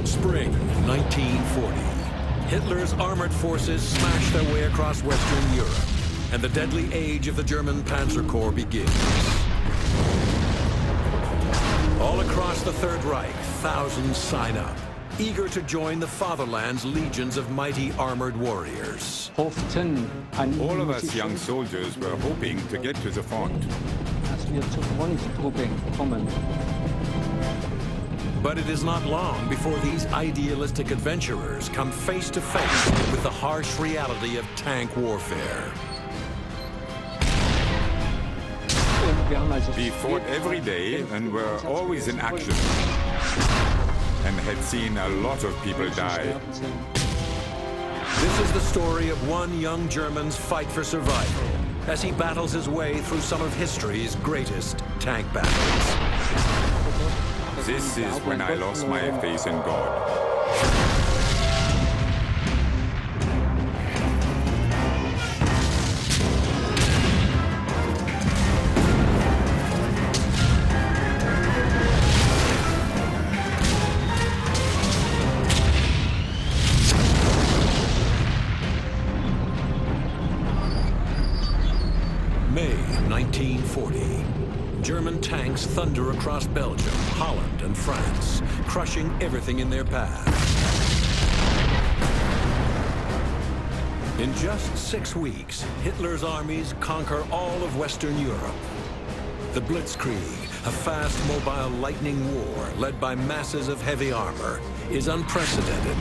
Spring 1940. Hitler's armored forces smash their way across Western Europe, and the deadly age of the German Panzer Corps begins. All across the Third Reich, thousands sign up, eager to join the fatherland's legions of mighty armored warriors. All of us young soldiers were hoping to get to the front. But it is not long before these idealistic adventurers come face to face with the harsh reality of tank warfare. We fought every day and were always in action, and had seen a lot of people die. This is the story of one young German's fight for survival as he battles his way through some of history's greatest tank battles. This is when I lost my faith in God. May 1940. German tanks thunder across Belgium, Holland, and France, crushing everything in their path. In just 6 weeks, Hitler's armies conquer all of Western Europe. The Blitzkrieg, a fast, mobile lightning war led by masses of heavy armor, is unprecedented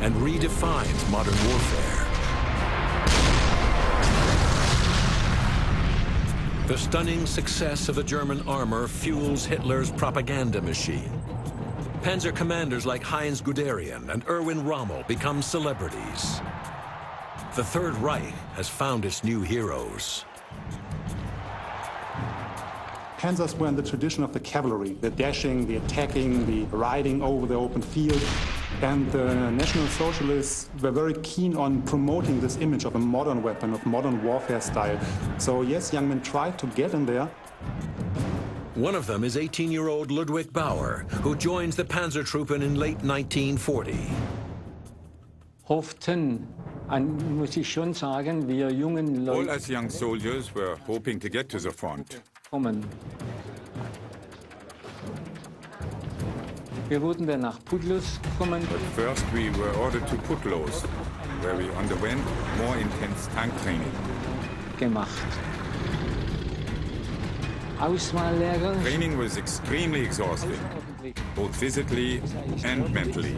and redefines modern warfare. The stunning success of the German armor fuels Hitler's propaganda machine. Panzer commanders like Heinz Guderian and Erwin Rommel become celebrities. The Third Reich has found its new heroes. Panzers were in the tradition of the cavalry, the dashing, the attacking, the riding over the open field. And the National Socialists were very keen on promoting this image of a modern weapon, of modern warfare style. So yes, young men tried to get in there. One of them is 18-year-old Ludwig Bauer, who joins the Panzertruppen in late 1940. All us young soldiers were hoping to get to the front. But first we were ordered to Putlos, where we underwent more intense tank training. Training was extremely exhausting, both physically and mentally.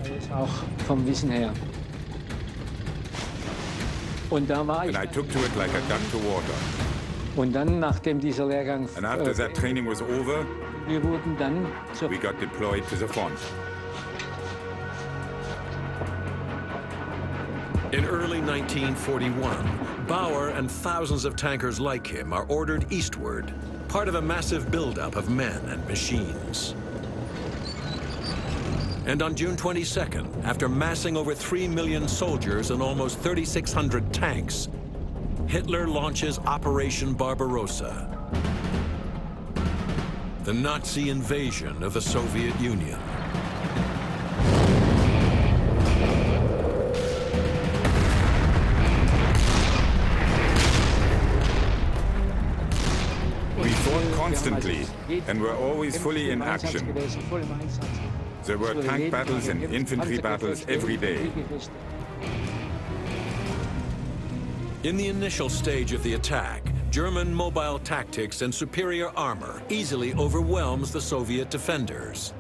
And I took to it like a duck to water. And after that training was over, we got deployed to the front. In early 1941, Bauer and thousands of tankers like him are ordered eastward, part of a massive buildup of men and machines. And on June 22nd, after massing over 3 million soldiers and almost 3,600 tanks, Hitler launches Operation Barbarossa, the Nazi invasion of the Soviet Union. We fought constantly and were always fully in action. There were tank battles and infantry battles every day. In the initial stage of the attack, German mobile tactics and superior armor easily overwhelms the Soviet defenders.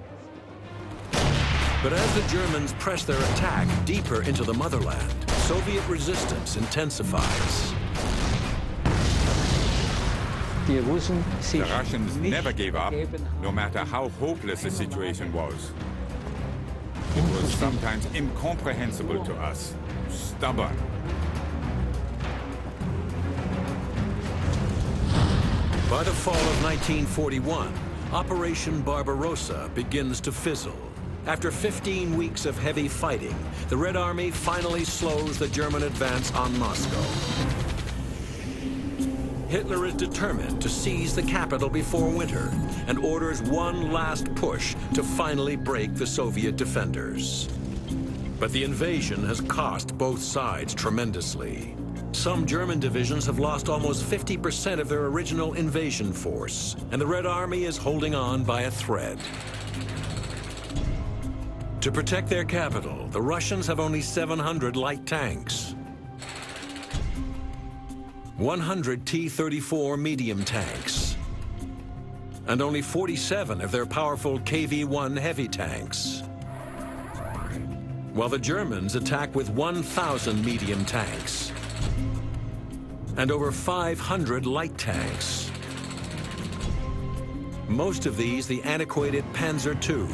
But as the Germans press their attack deeper into the motherland, Soviet resistance intensifies. The Russians never gave up, no matter how hopeless the situation was. It was sometimes incomprehensible to us, stubborn. By the fall of 1941, Operation Barbarossa begins to fizzle. After 15 weeks of heavy fighting, the Red Army finally slows the German advance on Moscow. Hitler is determined to seize the capital before winter and orders one last push to finally break the Soviet defenders. But the invasion has cost both sides tremendously. Some German divisions have lost almost 50% of their original invasion force, and the Red Army is holding on by a thread. To protect their capital, the Russians have only 700 light tanks, 100 T-34 medium tanks, and only 47 of their powerful KV-1 heavy tanks, while the Germans attack with 1,000 medium tanks and over 500 light tanks. Most of these the antiquated Panzer II.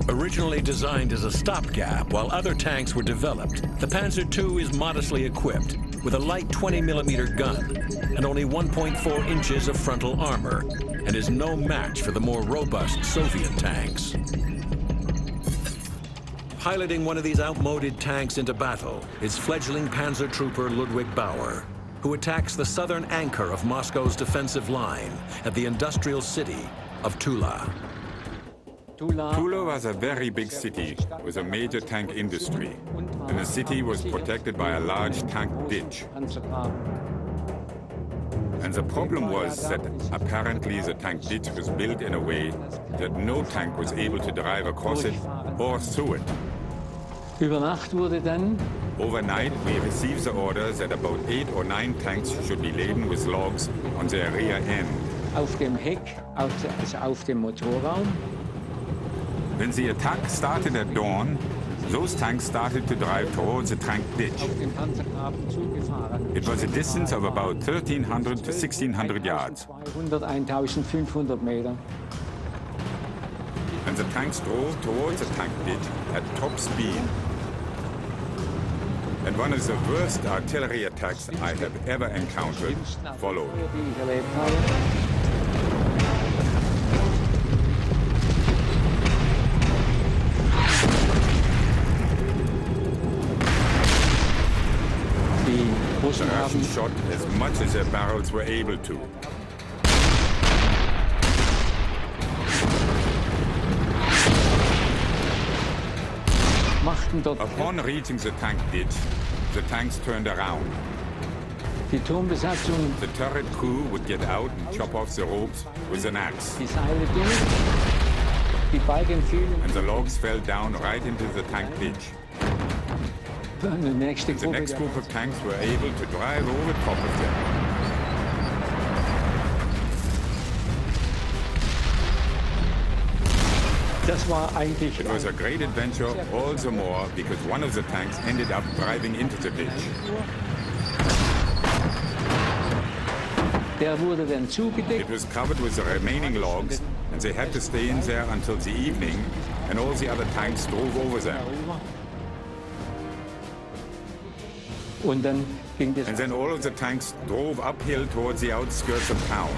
Originally designed as a stopgap while other tanks were developed, the Panzer II is modestly equipped with a light 20mm gun and only 1.4 inches of frontal armor, and is no match for the more robust Soviet tanks. Piloting one of these outmoded tanks into battle is fledgling panzer trooper Ludwig Bauer, who attacks the southern anchor of Moscow's defensive line at the industrial city of Tula. Tula was a very big city with a major tank industry, and the city was protected by a large tank ditch. And the problem was that apparently the tank ditch was built in a way that no tank was able to drive across it or through it. Overnight, we received the order that about 8 or 9 tanks should be laden with logs on their rear end. When the attack started at dawn, those tanks started to drive towards the tank ditch. It was a distance of about 1,300 to 1,600 yards. And the tanks drove towards the tank ditch at top speed. And one of the worst artillery attacks I have ever encountered followed. The Russians shot as much as their barrels were able to. Upon reaching the tank ditch, the tanks turned around. The turret crew would get out and chop off the ropes with an axe. And the logs fell down right into the tank ditch. And the next group of tanks were able to drive over top of them. It was a great adventure, all the more because one of the tanks ended up driving into the ditch. It was covered with the remaining logs, and they had to stay in there until the evening, and all the other tanks drove over them. And then all of the tanks drove uphill towards the outskirts of town.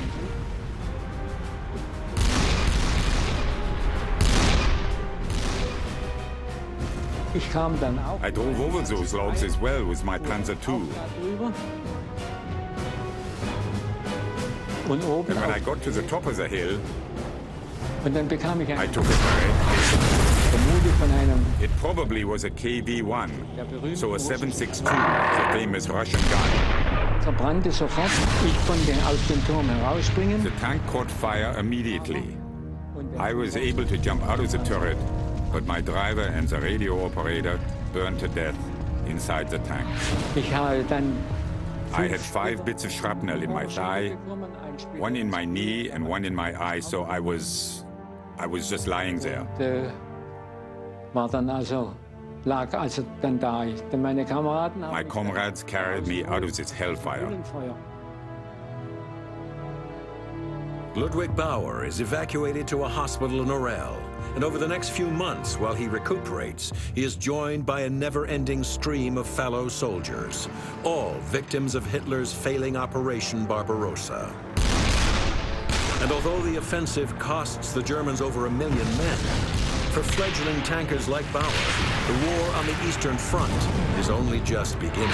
I drove over those logs as well with my Panzer II. And when I got to the top of the hill, I took a direct hit. It probably was a KV-1, so a 7.62, the famous Russian gun. The tank caught fire immediately. I was able to jump out of the turret, but my driver and the radio operator burned to death inside the tank. I had 5 bits of shrapnel in my thigh, 1 in my knee and 1 in my eye, so I was just lying there. My comrades carried me out of this hellfire. Ludwig Bauer is evacuated to a hospital in Orel, and over the next few months, while he recuperates, he is joined by a never-ending stream of fellow soldiers, all victims of Hitler's failing Operation Barbarossa. And although the offensive costs the Germans over 1 million men, for fledgling tankers like Bauer, The war on the Eastern Front is only just beginning.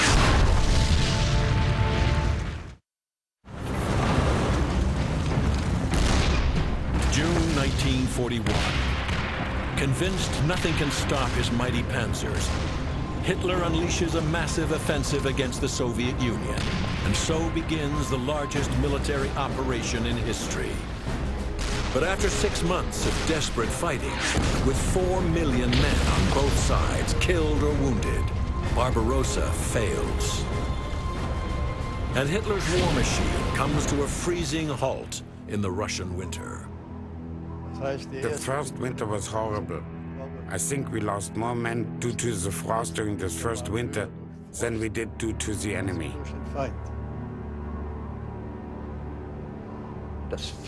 June 1941. Convinced nothing can stop his mighty panzers, Hitler unleashes a massive offensive against the Soviet Union, and so begins the largest military operation in history. But after 6 months of desperate fighting, with 4 million men on both sides killed or wounded, Barbarossa fails. And Hitler's war machine comes to a freezing halt in the Russian winter. The first winter was horrible. I think we lost more men due to the frost during this first winter than we did due to the enemy.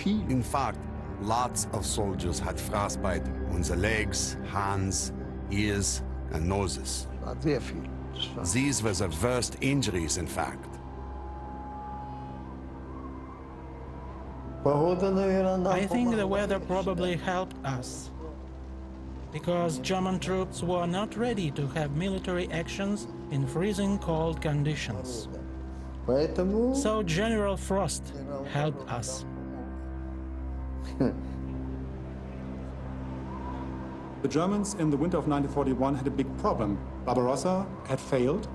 In fact, lots of soldiers had frostbite on the legs, hands, ears, and noses. These were the worst injuries, in fact. I think the weather probably helped us, because German troops were not ready to have military actions in freezing cold conditions. So General Frost helped us. The Germans in the winter of 1941 had a big problem. Barbarossa had failed.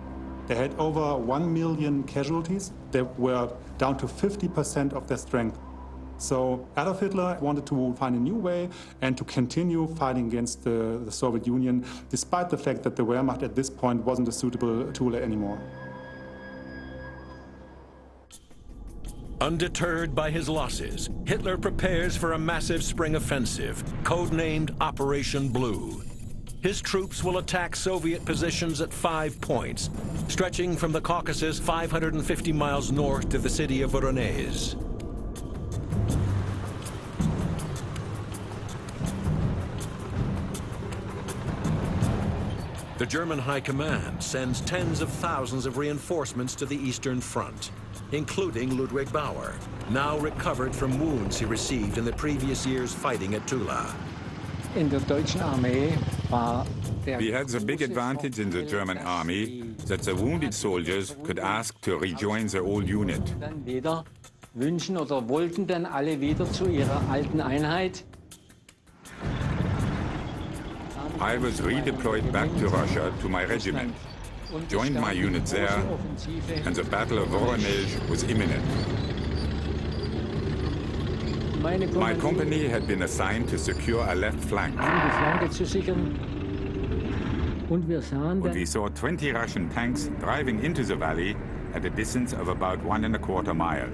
They had over 1 million casualties. They were down to 50% of their strength. So Adolf Hitler wanted to find a new way and to continue fighting against the Soviet Union, despite the fact that the Wehrmacht at this point wasn't a suitable tool anymore. Undeterred by his losses, Hitler prepares for a massive spring offensive, codenamed Operation Blue. His troops will attack Soviet positions at 5 points, stretching from the Caucasus 550 miles north to the city of Voronezh. The German High Command sends tens of thousands of reinforcements to the Eastern Front, including Ludwig Bauer, now recovered from wounds he received in the previous year's fighting at Tula. We had the big advantage in the German army that the wounded soldiers could ask to rejoin their old unit. I was redeployed back to Russia to my regiment, joined my unit there, and the Battle of Voronezh was imminent. My company had been assigned to secure a left flank. And we saw 20 Russian tanks driving into the valley at a distance of about 1¼ mile.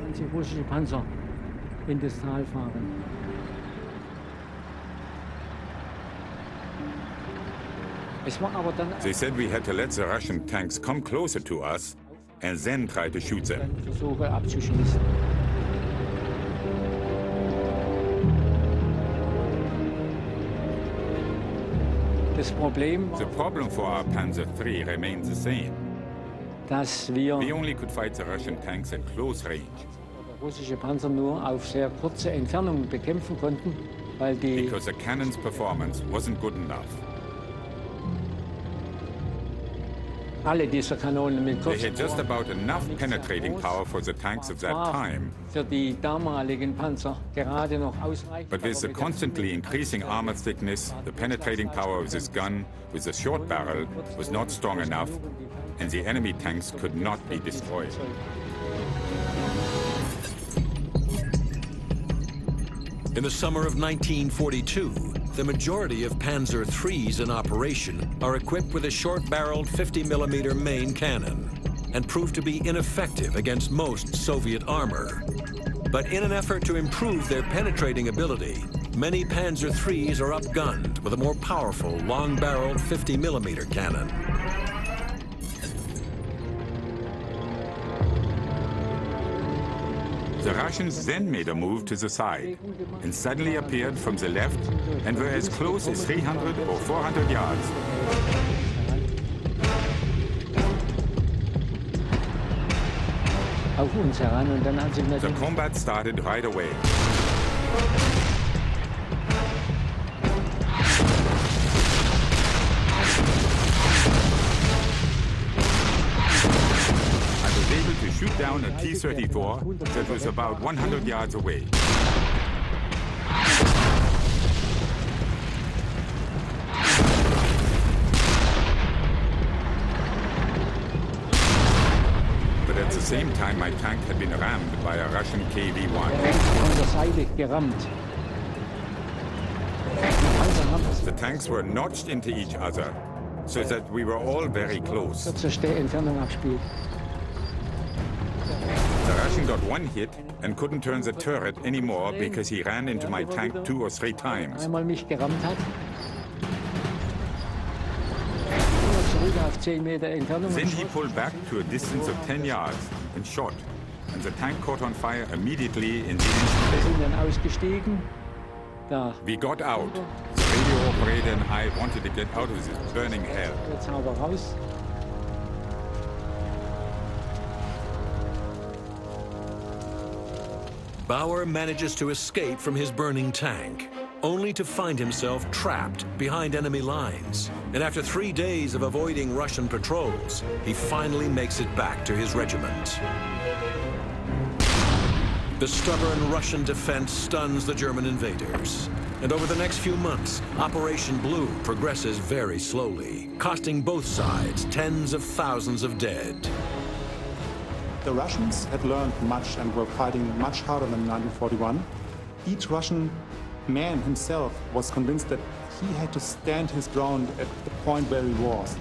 They said we had to let the Russian tanks come closer to us and then try to shoot them. The problem for our Panzer III remained the same. We only could fight the Russian tanks at close range. Because the cannon's performance wasn't good enough. They had just about enough penetrating power for the tanks of that time. But with the constantly increasing armor thickness, the penetrating power of this gun with a short barrel was not strong enough, and the enemy tanks could not be destroyed. In the summer of 1942, the majority of Panzer IIIs in operation are equipped with a short-barreled 50mm main cannon and prove to be ineffective against most Soviet armor. But in an effort to improve their penetrating ability, many Panzer IIIs are outgunned with a more powerful, long-barreled 50mm cannon. The Russians then made a move to the side and suddenly appeared from the left and were as close as 300 or 400 yards. The combat started right away. T-34 that was about 100 yards away. But at the same time, my tank had been rammed by a Russian KV-1. The tanks were notched into each other, so that we were all very close. The Russian got one hit and couldn't turn the turret anymore because he ran into my tank 2 or 3 times. Then he pulled back to a distance of 10 yards and shot, and the tank caught on fire immediately in the engine bay. We got out. The radio operator and I wanted to get out of this burning hell. Bauer manages to escape from his burning tank, only to find himself trapped behind enemy lines. And after 3 days of avoiding Russian patrols, he finally makes it back to his regiment. The stubborn Russian defense stuns the German invaders. And over the next few months, Operation Blue progresses very slowly, costing both sides tens of thousands of dead. The Russians had learned much and were fighting much harder than in 1941. Each Russian man himself was convinced that he had to stand his ground at the point where he was.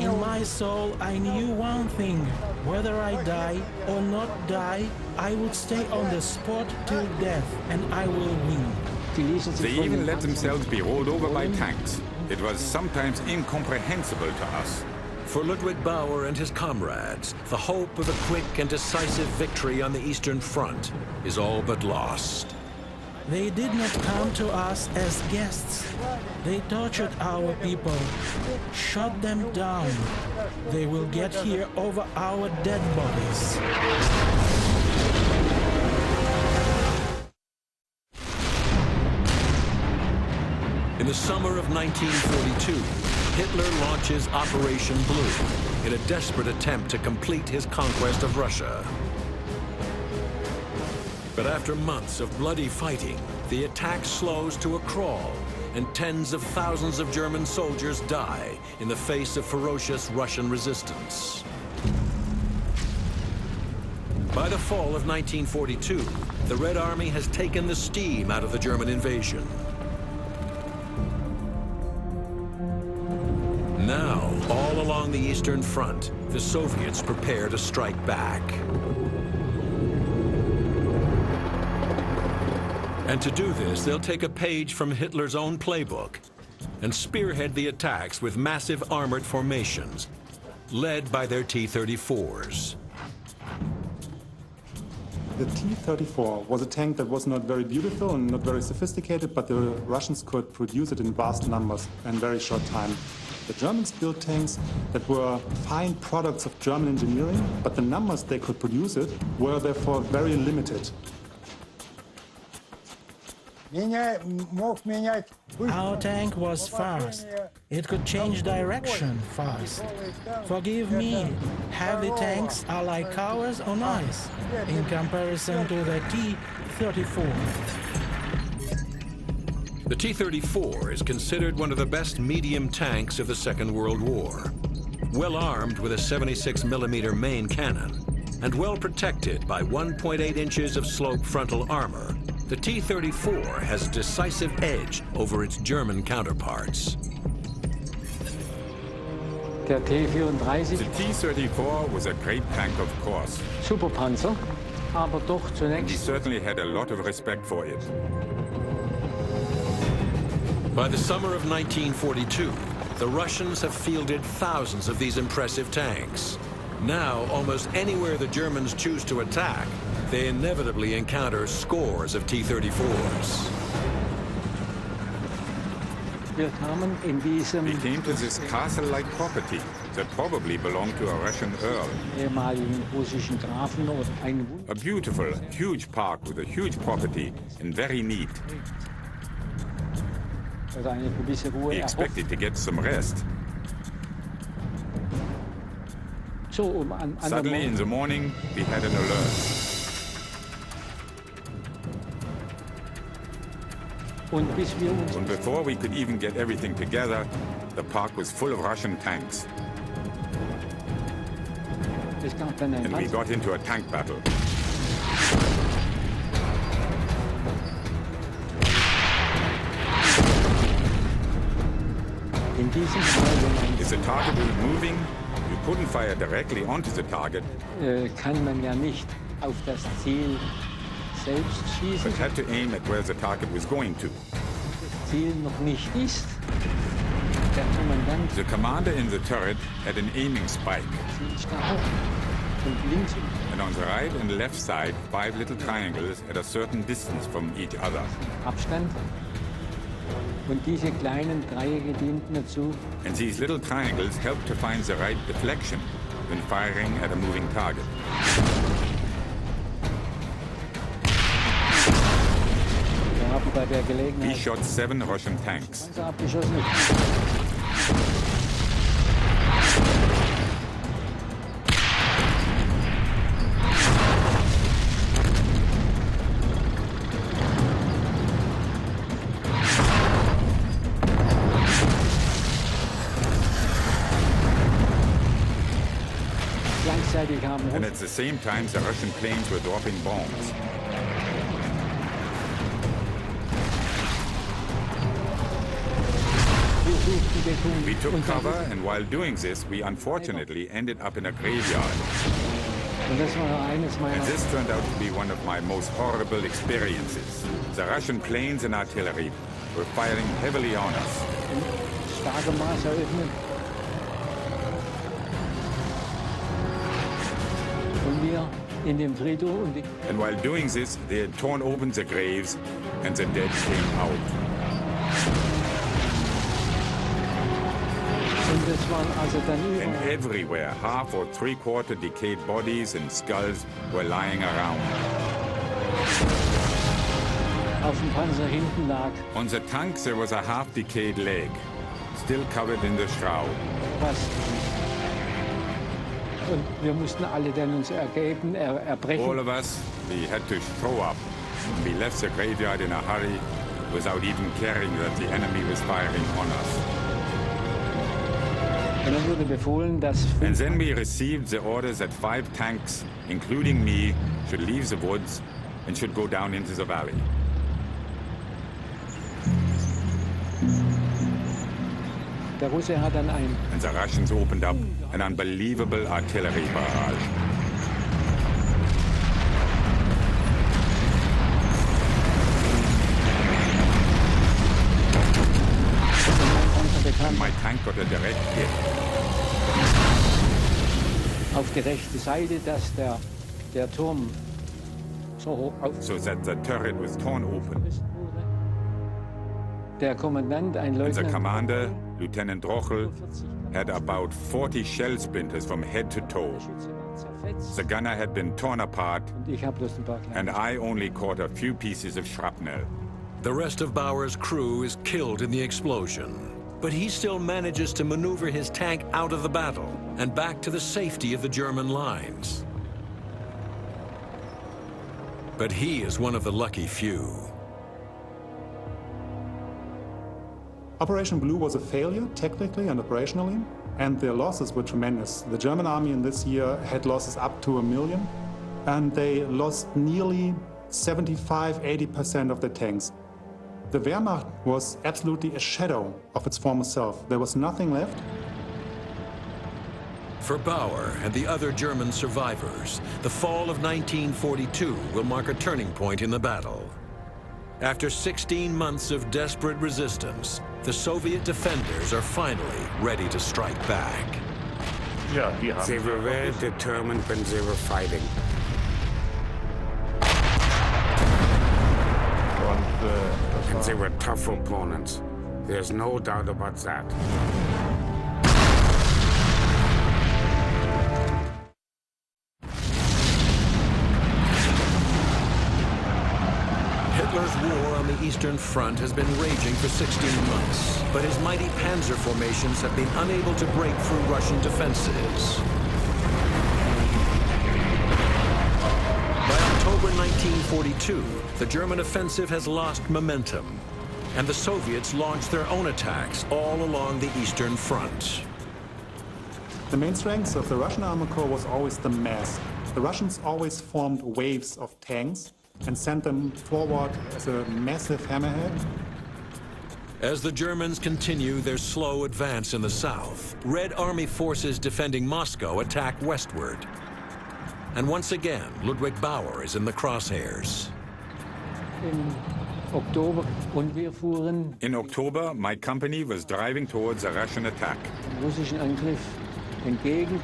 In my soul, I knew one thing. Whether I die or not die, I would stay on the spot till death, and I will win. They even let themselves be rolled over by tanks. It was sometimes incomprehensible to us. For Ludwig Bauer and his comrades, the hope of a quick and decisive victory on the Eastern Front is all but lost. They did not come to us as guests. They tortured our people, shot them down. They will get here over our dead bodies. In the summer of 1942, Hitler launches Operation Blue in a desperate attempt to complete his conquest of Russia. But after months of bloody fighting, the attack slows to a crawl, and tens of thousands of German soldiers die in the face of ferocious Russian resistance. By the fall of 1942, the Red Army has taken the steam out of the German invasion. Now, all along the Eastern Front, the Soviets prepare to strike back. And to do this, they'll take a page from Hitler's own playbook and spearhead the attacks with massive armored formations, led by their T-34s. The T-34 was a tank that was not very beautiful and not very sophisticated, but the Russians could produce it in vast numbers in very short time. The Germans built tanks that were fine products of German engineering, but the numbers they could produce it were therefore very limited. Our tank was fast. It could change direction fast. Forgive me, heavy tanks are like cars on ice in comparison to the T-34. The T-34 is considered one of the best medium tanks of the Second World War. Well armed with a 76mm main cannon and well protected by 1.8 inches of slope frontal armor, the T-34 has a decisive edge over its German counterparts. The T-34 was a great tank, of course. Superpanzer, aber doch He zunächst. certainly had a lot of respect for it. By the summer of 1942, the Russians have fielded thousands of these impressive tanks. Now, almost anywhere the Germans choose to attack, they inevitably encounter scores of T-34s. Wir kamen in diesem We came to this castle-like property that probably belonged to a Russian earl. ehemaligen russischen Grafen oder ein A beautiful, huge park with a huge property and very neat. oder eine gewisse Ruhe We erhofft. expected to get some rest. so, Suddenly in the morning, we had an alert. And before we could even get everything together, the park was full of Russian tanks. And we got into a tank battle. If the target was moving, you couldn't fire directly onto the target, kann man ja nicht auf das Ziel selbst schießen. but had to aim at where the target was going to. Das Ziel noch nicht ist. Der Kommandant The commander in the turret had an aiming spike, Zielstachel und links and on the right and left side, 5 little triangles at a certain distance from each other. Abstand. Und diese kleinen Dreiecke dienten dazu, And these little triangles help to find the right deflection when firing at a moving target. wir haben bei der We Gelegenheit shot 7 Russian tanks. Panzer abgeschossen. Gleichzeitig haben And at the same time, the Russian planes were dropping bombs. wir suchten Deckung. We took Und cover, and while doing this, we unfortunately ended up in a graveyard. das war eines And meiner this turned out to be one of my most horrible experiences. The Russian planes and artillery were firing heavily on us. starke Maß eröffnet. Und wir in dem Friedhof und And while doing this, they had torn open the graves, and the dead came out. das waren also dann And überall. everywhere, half or three-quarter decayed bodies and skulls were lying around. Auf dem Panzer hinten lag On the tank, there was a half-decayed leg, still covered in the shroud. was. Und wir mussten alle dann uns ergeben, All erbrechen. of us, we had to throw up. We left the graveyard in a hurry without even caring that the enemy was firing on us. Und dann wurde befohlen, dass And then we received the orders that 5 tanks, including me, should leave the woods and should go down into the valley. der Russe hat dann ein And the Russians opened up an unbelievable artillery barrage. Panzer bekam And my tank got a direct hit. auf die rechte Seite, dass der Turm so hoch So that the turret was torn open. aufgerissen wurde. Der Kommandant, ein And the Leutnant, commander, Lieutenant Rochel, had about 40 shell splinters from head to toe. Schütze war zerfetzt. The gunner had been torn apart, Und ich habe bloß ein paar and kleine. I only caught a few pieces of shrapnel. The rest of Bauer's crew is killed in the explosion, but he still manages to maneuver his tank out of the battle and back to the safety of the German lines. But he is one of the lucky few. Operation Blue was a failure, technically and operationally, and the losses were tremendous. The German army in this year had losses up to 1 million, and they lost nearly 75–80% of their tanks. The Wehrmacht was absolutely a shadow of its former self. There was nothing left. For Bauer and the other German survivors, the fall of 1942 will mark a turning point in the battle. After 16 months of desperate resistance, the Soviet defenders are finally ready to strike back. They were very determined when they were fighting. And they were tough opponents. There's no doubt about that. Hitler's war on the Eastern Front has been raging for 16 months, but his mighty panzer formations have been unable to break through Russian defenses. 1942, the German offensive has lost momentum, and the Soviets launched their own attacks all along the Eastern Front. The main strength of the Russian Armored Corps was always the mass. The Russians always formed waves of tanks and sent them forward as a massive hammerhead. As the Germans continue their slow advance in the south, Red Army forces defending Moscow attack westward. And once again, Ludwig Bauer is in the crosshairs. In October, my company was driving towards a Russian attack. Russischen Angriff entgegen.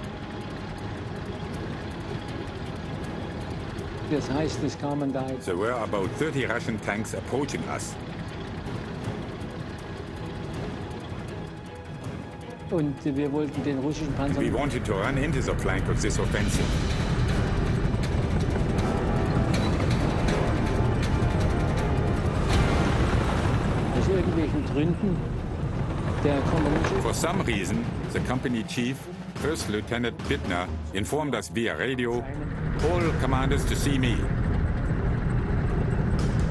Das heißt, es kamen da. There were about 30 Russian tanks approaching us. Und wir wollten den russischen Panzer. We wanted to run into the flank of this offensive. Aus irgendwelchen Gründen der Kompanie. For some reason, the company chief, First Lieutenant Bittner, informed us via radio, all commanders to see me.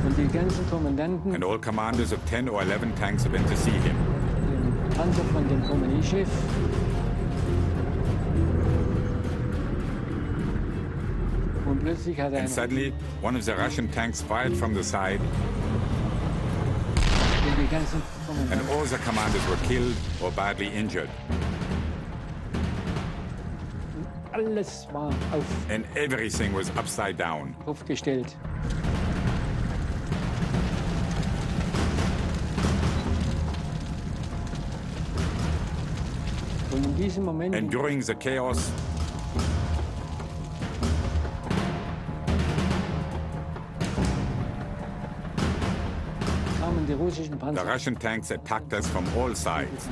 Und die ganzen Kommandanten. And all commanders of 10 or 11 tanks went to see him. Den Panzer von dem Kompaniechef. Und plötzlich hat And suddenly, one of the Russian tanks fired from the side, die ganzen and all the commanders were killed or badly injured. Alles war auf And everything was upside down. Kopf gestellt. Und in diesem Moment And during the chaos, kamen die russischen the Panzer. Russian tanks attacked us from all sides.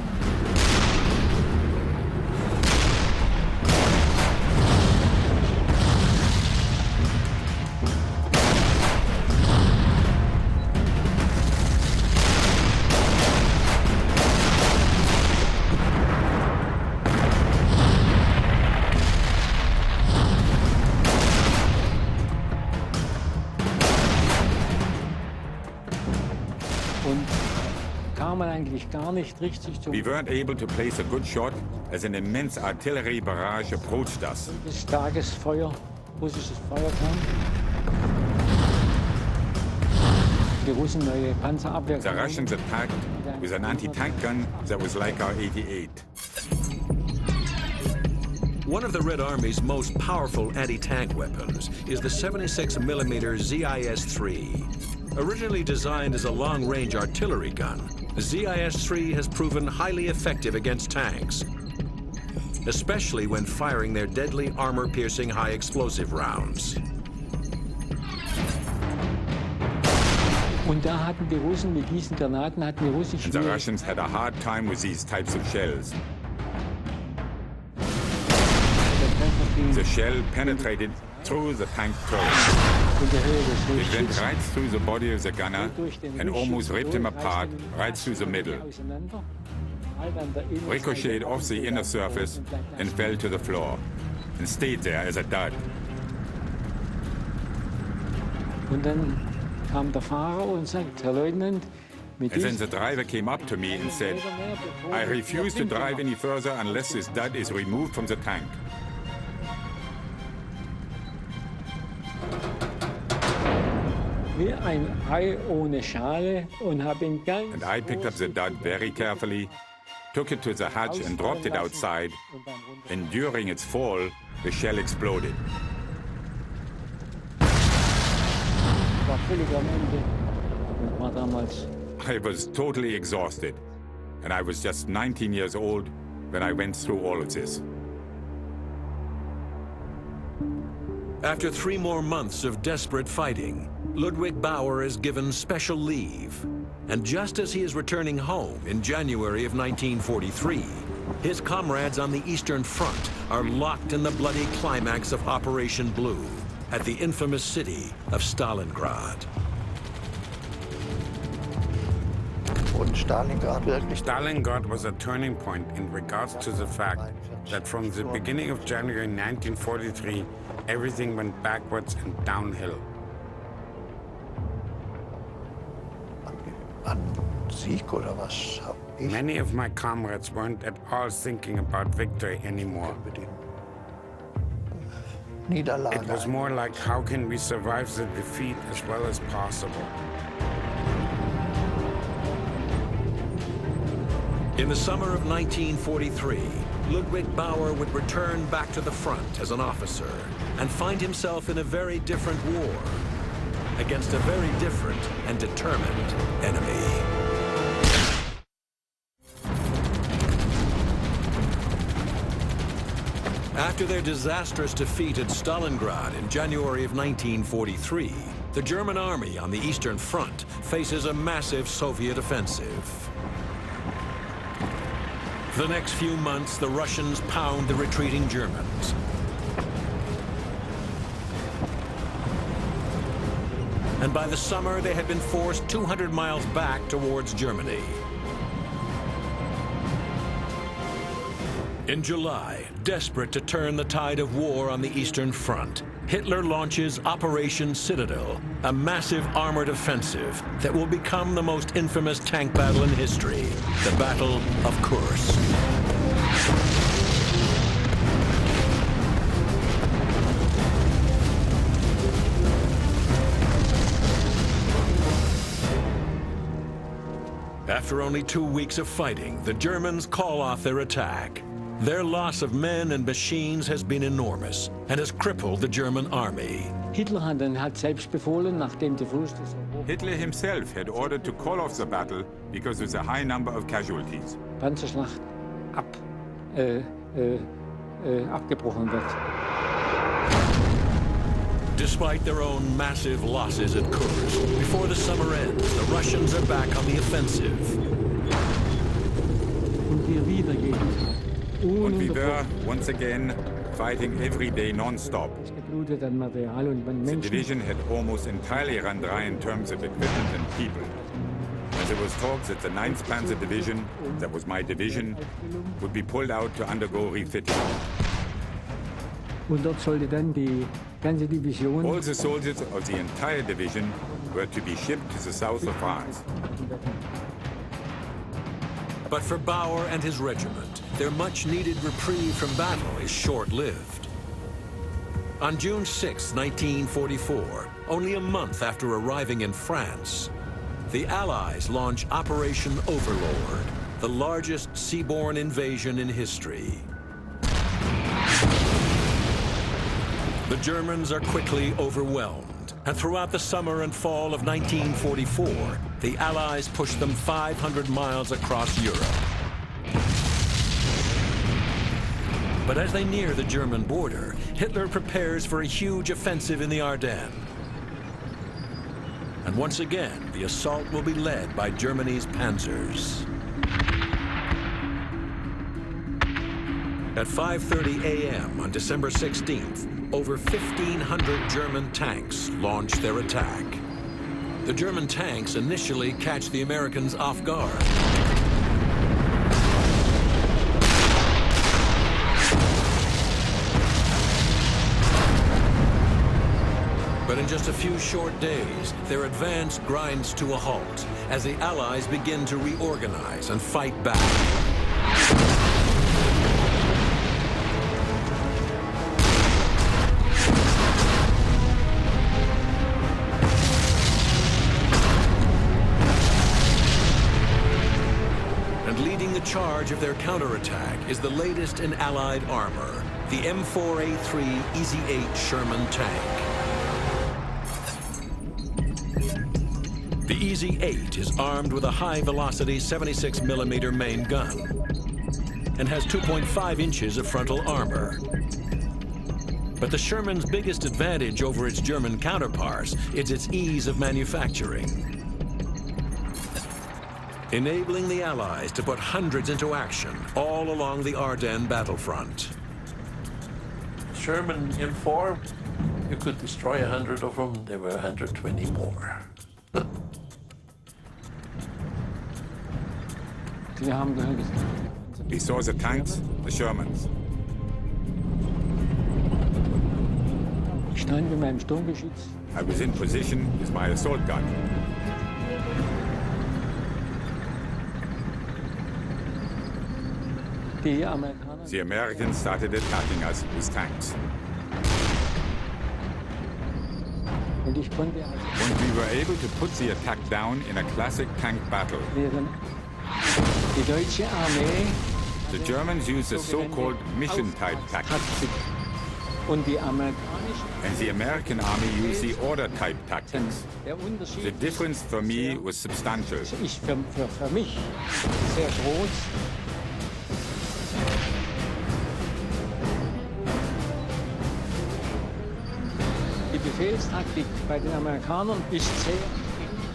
Und kamen eigentlich gar nicht richtig zum We weren't able to place a good shot as an immense artillery barrage approached us. starkes Feuer, russisches Feuer kam. Die Russen neue Panzerabwehr. The Russians attacked with an anti-tank gun that was like our 88. One of the Red Army's most powerful anti-tank weapons is the 76mm ZIS-3. Originally designed as a long-range artillery gun, the ZIS-3 has proven highly effective against tanks, especially when firing their deadly armor-piercing high-explosive rounds. Und da hatten die Russen mit diesen Granaten hatten die Russen And the Russians had a hard time with these types of shells. The shell penetrated through the tank turret. It went right through the body of the gunner and almost ripped him apart right through the middle. Ricocheted off the inner surface and fell to the floor and stayed there as a dud. Und dann kam der Fahrer und sagt, Herr Leutnant, mit And then diesem the driver came up to me and said, I refuse to drive any further unless this dud is removed from the tank. wie ein Ei ohne Schale und habe ihn ganz And I picked up the dud very carefully, took it to the hatch and dropped it outside, and during its fall, the shell exploded. war völlig am Ende und war damals I was totally exhausted, and I was just 19 years old when I went through all of this. After 3 more months of desperate fighting, Ludwig Bauer is given special leave. And just as he is returning home in January of 1943, his comrades on the Eastern Front are locked in the bloody climax of Operation Blue at the infamous city of Stalingrad. Stalingrad was a turning point in regards to the fact that from the beginning of January 1943, everything went backwards and downhill. Many of my comrades weren't at all thinking about victory anymore. It was more like, how can we survive the defeat as well as possible? In the summer of 1943, Ludwig Bauer would return back to the front as an officer and find himself in a very different war against a very different and determined enemy. After their disastrous defeat at Stalingrad in January of 1943, the German army on the Eastern Front faces a massive Soviet offensive. For the next few months, the Russians pound the retreating Germans. And by the summer, they had been forced 200 miles back towards Germany. In July, desperate to turn the tide of war on the Eastern Front, Hitler launches Operation Citadel, a massive armored offensive that will become the most infamous tank battle in history, the Battle of Kursk. After only 2 weeks of fighting, the Germans call off their attack. Their loss of men and machines has been enormous and has crippled the German army. Hitler hat selbst befohlen, nachdem der Verlust des Hitler himself had ordered to call off the battle because of the high number of casualties. Panzerschlacht abgebrochen wird. Despite their own massive losses at Kursk, before the summer ends, the Russians are back on the offensive. And we were, once again, fighting every day non-stop. The division had almost entirely run dry in terms of equipment and people. And there was talk that the 9th Panzer Division, that was my division, would be pulled out to undergo refitting. Und dort sollte dann die ganze Division... All the soldiers of the entire division were to be shipped to the south of France. But for Bauer and his regiment, their much-needed reprieve from battle is short-lived. On June 6, 1944, only a month after arriving in France, the Allies launch Operation Overlord, the largest seaborne invasion in history. The Germans are quickly overwhelmed, and throughout the summer and fall of 1944, the Allies push them 500 miles across Europe. But as they near the German border, Hitler prepares for a huge offensive in the Ardennes. And once again, the assault will be led by Germany's panzers. At 5:30 a.m. on December 16th, over 1,500 German tanks launch their attack. The German tanks initially catch the Americans off guard. But in just a few short days, their advance grinds to a halt as the Allies begin to reorganize and fight back. Charge of their counterattack is the latest in Allied armor, the M4A3 Easy 8 Sherman tank. The Easy 8 is armed with a high-velocity 76mm main gun and has 2.5 inches of frontal armor. But the Sherman's biggest advantage over its German counterparts is its ease of manufacturing, enabling the Allies to put hundreds into action all along the Ardennes battlefront. Sherman M4, you could destroy 100 of them, there were 120 more. We saw the tanks, the Shermans. I was in position with my assault gun. The Americans started attacking us with tanks. And we were able to put the attack down in a classic tank battle. The Germans used the so-called mission-type tactics. And the American army used the order-type tactics. The difference for me was substantial.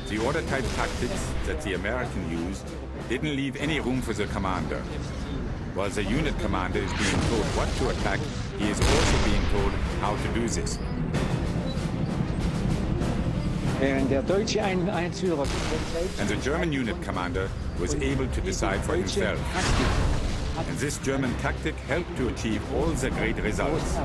The order-type tactics that the Americans used didn't leave any room for the commander. While the unit commander is being told what to attack, he is also being told how to do this. And the German unit commander was able to decide for himself. And this German tactic helped to achieve all the great results.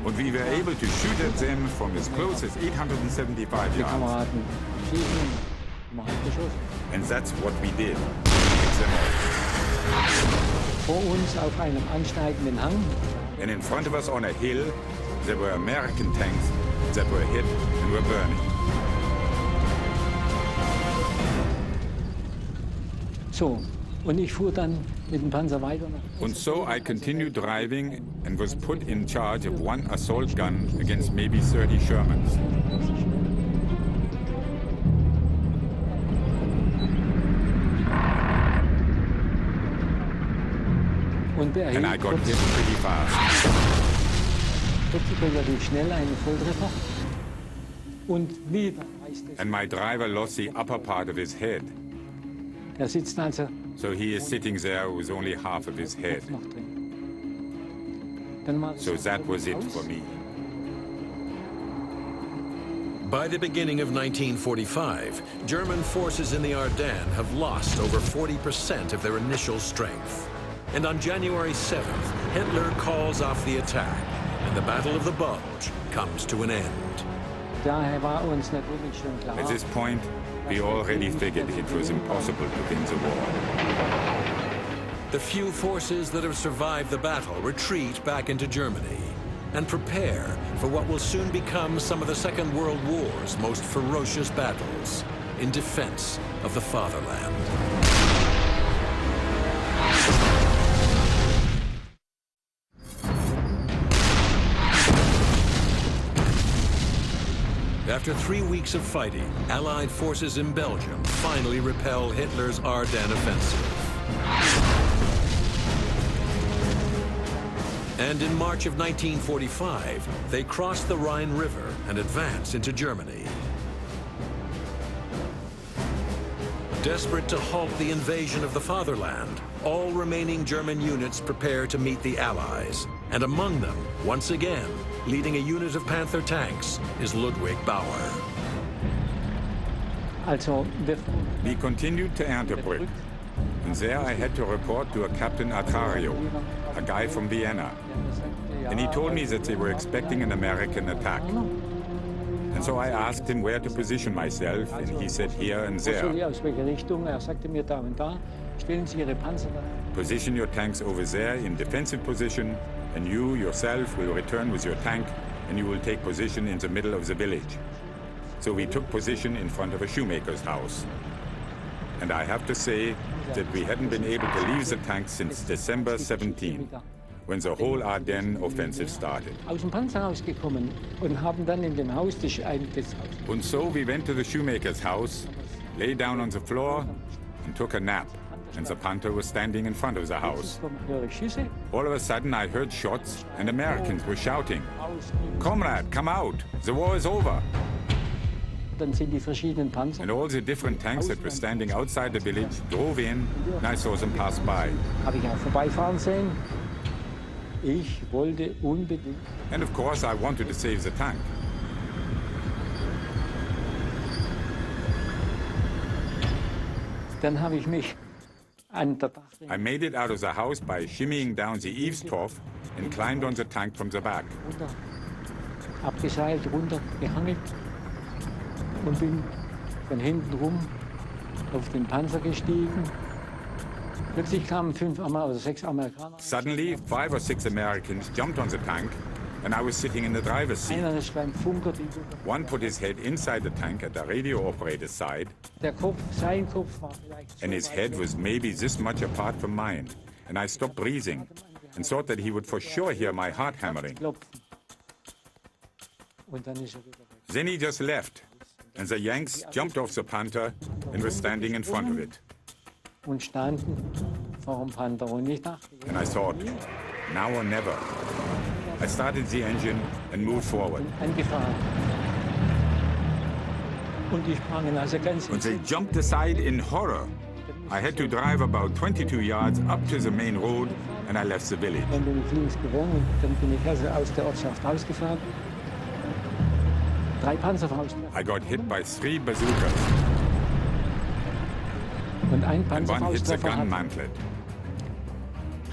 And we were able to shoot at them from as close as 875 yards. And that's what we did. And in front of us on a hill, there were American tanks that were hit and were burning. And so I continued driving and was put in charge of one assault gun against maybe 30 Shermans. And I got hit pretty fast. And my driver lost the upper part of his head. So he is sitting there with only half of his head. So that was it for me. By the beginning of 1945, German forces in the Ardennes have lost over 40% of their initial strength. And on January 7th, Hitler calls off the attack, and the Battle of the Bulge comes to an end. At this point, we already figured it was impossible to win the war. The few forces that have survived the battle retreat back into Germany and prepare for what will soon become some of the Second World War's most ferocious battles in defense of the fatherland. After 3 weeks of fighting, Allied forces in Belgium finally repel Hitler's Ardennes offensive. And in March of 1945, they cross the Rhine River and advance into Germany. Desperate to halt the invasion of the fatherland, all remaining German units prepare to meet the Allies. And among them, once again, leading a unit of Panther tanks, is Ludwig Bauer. We continued to Antwerp, and there I had to report to a Captain Atrario, a guy from Vienna. And he told me that they were expecting an American attack. And so I asked him where to position myself, and he said here and there. Position your tanks over there in defensive position, and you yourself will return with your tank, and you will take position in the middle of the village. So we took position in front of a shoemaker's house. And I have to say that we hadn't been able to leave the tank since December 17, when the whole Ardennes offensive started. And so we went to the shoemaker's house, lay down on the floor, and took a nap. And the Panther was standing in front of the house. All of a sudden I heard shots, and Americans were shouting, "Comrade, come out! The war is over!" And all the different tanks that were standing outside the village drove in, and I saw them pass by. And of course I wanted to save the tank. I made it out of the house by shimmying down the eaves trough and climbed on the tank from the back. abgeseilt, runtergehangelt und bin von hinten rum auf den Panzer gestiegen. Plötzlich kamen 5 oder 6 Amerikaner. Suddenly, 5 or 6 Americans jumped on the tank, and I was sitting in the driver's seat. Einer ist beim Funker. One put his head inside the tank at the radio operator's side, Der Kopf, sein Kopf war vielleicht and his head was maybe this much apart from mine. And I stopped breathing and thought that he would for sure hear my heart hammering. Und dann ist wieder weg. Then he just left, and the Yanks jumped off the Panther and were standing in front of it. Und standen vor dem Panther und ich dachte, And I thought, now or never. I started the engine and moved forward. angefahren. Und die sprangen also ganz But they jumped aside in horror. I had to drive about 22 yards up to the main road, and I left the village. Dann bin ich links gewonnen, dann bin ich also aus der Ortschaft rausgefahren. 3 Panzer rausgefahren. I got hit by 3 bazookas, Und ein and one hit the Panzerfaustreffer gun mantlet.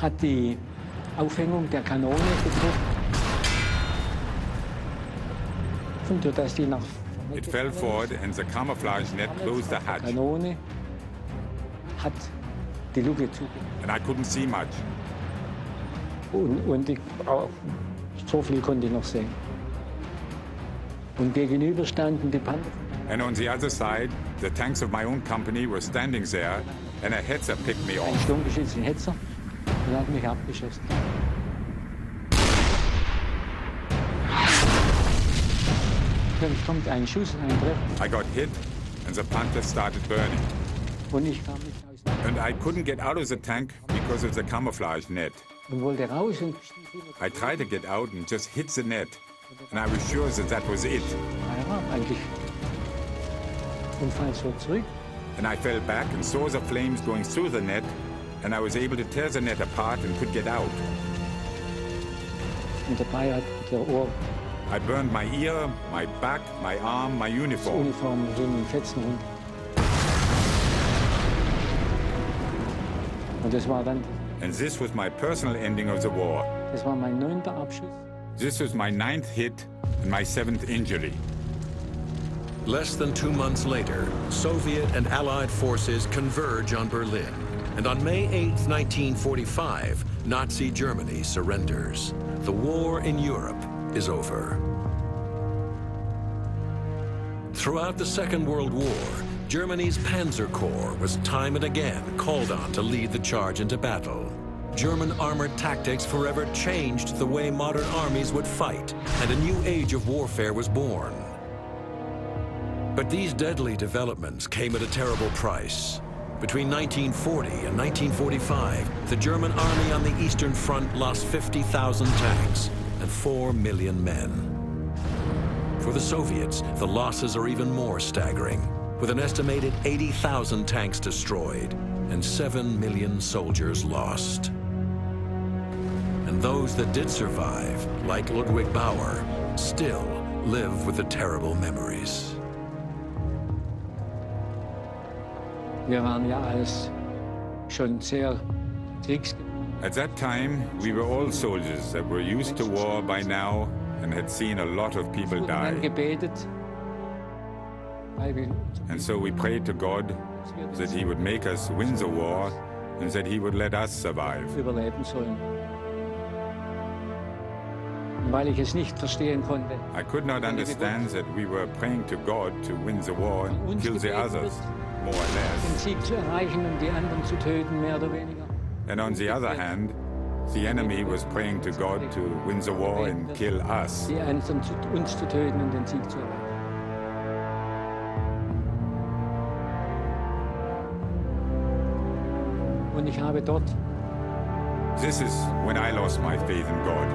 hat die Aufhängung der Kanone getroffen. Und sodass die nach It fell forward, and the camouflage net closed the hatch, Kanone hat die Luke zugemacht. and I couldn't see much. Und so viel konnte ich noch sehen. Und gegenüber standen die Panther. And on the other side, the tanks of my own company were standing there, and a Hetzer picked me Ein off. sturmgeschützten Hetzer und hat mich abgeschossen. Dann kommt ein Schuss, ein Treffer I got hit, and the Panther started burning. und ich kam nicht raus. And I couldn't get out of the tank because of the camouflage net. Und wollte raus und I tried to get out and just hit the net, and I was sure that that was it. ja, eigentlich. Und fall so zurück. And I fell back and saw the flames going through the net, and I was able to tear the net apart and could get out. Und dabei hat der Ohr I burned my ear, my back, my arm, my das uniform. Uniform so in Fetzen runter. Und das war dann, And this was my personal ending of the war. das war mein 9. Abschuss. This was my 9th hit and my 7th injury. Less than 2 months later, Soviet and Allied forces converge on Berlin. And on May 8, 1945, Nazi Germany surrenders. The war in Europe is over. Throughout the Second World War, Germany's Panzer Corps was time and again called on to lead the charge into battle. German armored tactics forever changed the way modern armies would fight, and a new age of warfare was born. But these deadly developments came at a terrible price. Between 1940 and 1945, the German army on the Eastern Front lost 50,000 tanks and 4 million men. For the Soviets, the losses are even more staggering, with an estimated 80,000 tanks destroyed and 7 million soldiers lost. And those that did survive, like Ludwig Bauer, still live with the terrible memories. Wir waren ja alles schon sehr kriegsgewohnt. At that time, we were all soldiers that were used to war by now and had seen a lot of people Wir haben die. gebetet, weil wir And so we prayed to God that He would make us win the war and that He would let us survive. überleben sollen. Und weil ich es nicht verstehen konnte, I could not understand that we were praying to God to win the war and kill the others, more or den less. Sieg zu erreichen und die anderen zu töten, mehr oder weniger. And on the other hand, the enemy was praying to God to win the war and kill us. Die anderen uns zu töten und den Sieg zu erreichen. Und ich habe dort This is when I lost my faith in God.